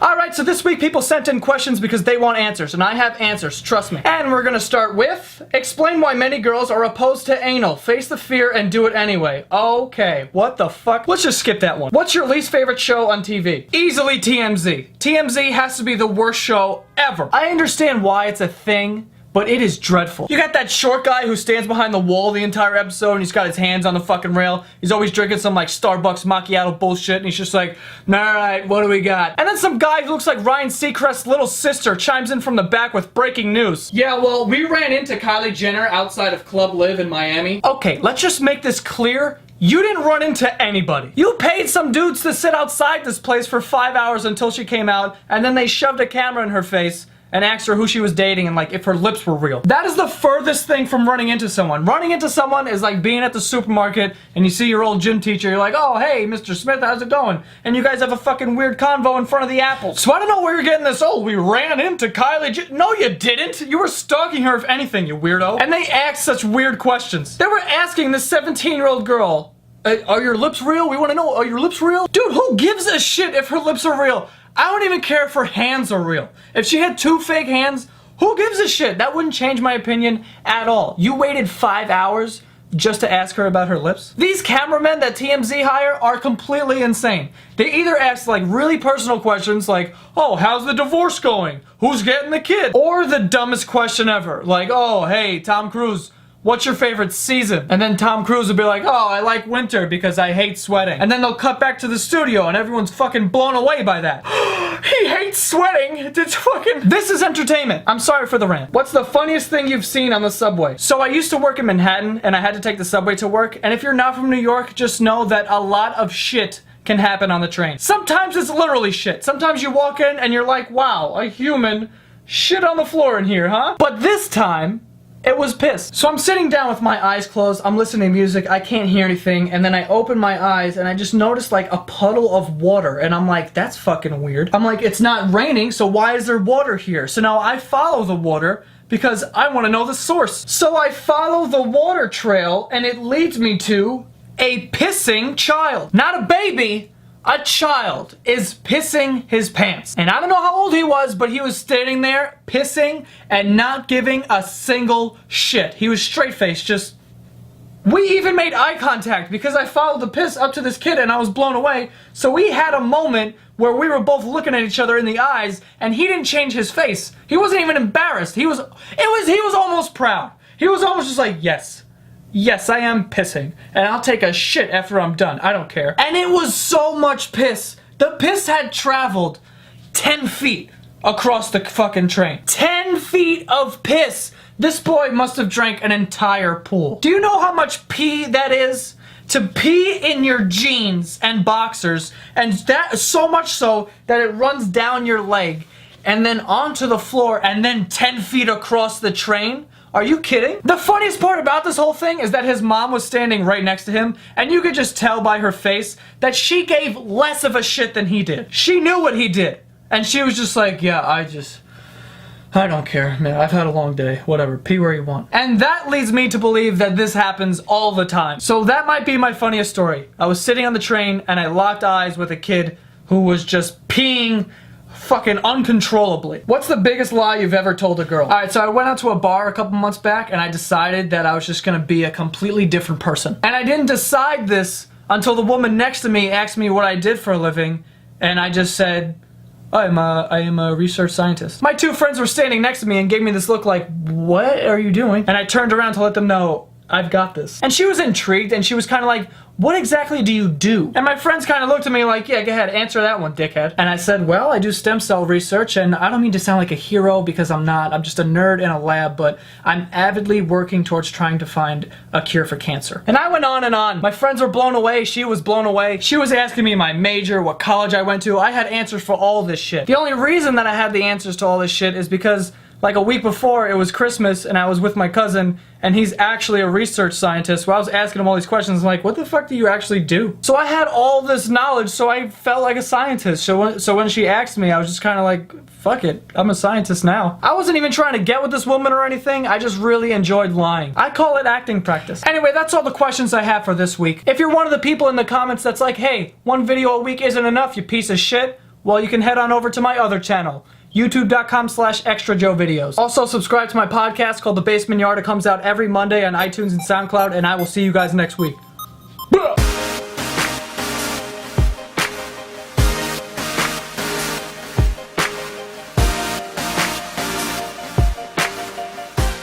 Alright, so this week people sent in questions because they want answers, and I have answers, trust me. And we're gonna start with, explain why many girls are opposed to anal. Face the fear and do it anyway. Okay, what the fuck? Let's just skip that one. What's your least favorite show on TV? Easily TMZ. TMZ has to be the worst show ever. I understand why it's a thing, but it is dreadful. You got that short guy who stands behind the wall the entire episode and he's got his hands on the fucking rail. He's always drinking some like Starbucks macchiato bullshit and he's just like, alright, what do we got? And then some guy who looks like Ryan Seacrest's little sister chimes in from the back with breaking news. Yeah, well, we ran into Kylie Jenner outside of Club Live in Miami. Okay, let's just make this clear. You didn't run into anybody. You paid some dudes to sit outside this place for 5 hours until she came out, and then they shoved a camera in her face and asked her who she was dating and like if her lips were real. That is the furthest thing from running into someone. Running into someone is like being at the supermarket and you see your old gym teacher, you're like, oh hey Mr. Smith, how's it going? And you guys have a fucking weird convo in front of the apples. So I don't know where you're getting this, oh we ran into Kylie No you didn't! You were stalking her if anything, you weirdo. And they asked such weird questions. They were asking this 17-year-old girl, are your lips real? We want to know, are your lips real? Dude, who gives a shit if her lips are real? I don't even care if her hands are real. If she had 2 fake hands, who gives a shit? That wouldn't change my opinion at all. You waited 5 hours just to ask her about her lips? These cameramen that TMZ hire are completely insane. They either ask like really personal questions like, oh, how's the divorce going? Who's getting the kid? Or the dumbest question ever, like, oh, hey, Tom Cruise, what's your favorite season? And then Tom Cruise would be like, oh, I like winter because I hate sweating. And then they'll cut back to the studio and everyone's fucking blown away by that. He hates sweating. This is entertainment. I'm sorry for the rant. What's the funniest thing you've seen on the subway? So I used to work in Manhattan and I had to take the subway to work. And if you're not from New York, just know that a lot of shit can happen on the train. Sometimes it's literally shit. Sometimes you walk in and you're like, wow, a human shit on the floor in here, huh? But this time, it was piss. So I'm sitting down with my eyes closed, I'm listening to music, I can't hear anything, and then I open my eyes and I just noticed like a puddle of water, and I'm like, that's fucking weird. I'm like, it's not raining, so why is there water here? So now I follow the water because I want to know the source. So I follow the water trail and it leads me to a pissing child. Not a baby, a child is pissing his pants. And I don't know how old he was, but he was standing there pissing and not giving a single shit. He was straight-faced, just... We even made eye contact because I followed the piss up to this kid and I was blown away. So we had a moment where we were both looking at each other in the eyes and he didn't change his face. He wasn't even embarrassed. He was almost proud. He was almost just like, yes. Yes, I am pissing, and I'll take a shit after I'm done. I don't care. And it was so much piss. The piss had traveled 10 feet across the fucking train. 10 feet of piss. This boy must have drank an entire pool. Do you know how much pee that is? To pee in your jeans and boxers, and that so much so that it runs down your leg, and then onto the floor, and then 10 feet across the train? Are you kidding? The funniest part about this whole thing is that his mom was standing right next to him, and you could just tell by her face that she gave less of a shit than he did. She knew what he did, and she was just like, yeah, I don't care, man, I've had a long day, whatever, pee where you want. And that leads me to believe that this happens all the time. So that might be my funniest story. I was sitting on the train, and I locked eyes with a kid who was just peeing fucking uncontrollably. What's the biggest lie you've ever told a girl? Alright, so I went out to a bar a couple months back and I decided that I was just gonna be a completely different person. And I didn't decide this until the woman next to me asked me what I did for a living, and I just said, I am a research scientist. My 2 friends were standing next to me and gave me this look like, what are you doing? And I turned around to let them know, I've got this. And she was intrigued and she was kind of like, what exactly do you do? And my friends kind of looked at me like, yeah, go ahead, answer that one, dickhead. And I said, well, I do stem cell research, and I don't mean to sound like a hero because I'm not. I'm just a nerd in a lab, but I'm avidly working towards trying to find a cure for cancer. And I went on and on. My friends were blown away. She was blown away. She was asking me my major, what college I went to. I had answers for all this shit. The only reason that I had the answers to all this shit is because like a week before, it was Christmas, and I was with my cousin, and he's actually a research scientist, so I was asking him all these questions, like, what the fuck do you actually do? So I had all this knowledge, so I felt like a scientist. So when she asked me, I was just kind of like, fuck it, I'm a scientist now. I wasn't even trying to get with this woman or anything, I just really enjoyed lying. I call it acting practice. Anyway, that's all the questions I have for this week. If you're one of the people in the comments that's like, hey, 1 video a week isn't enough, you piece of shit, well, you can head on over to my other channel, youtube.com/extrajoevideos. Also, subscribe to my podcast called The Basement Yard. It comes out every Monday on iTunes and SoundCloud, and I will see you guys next week.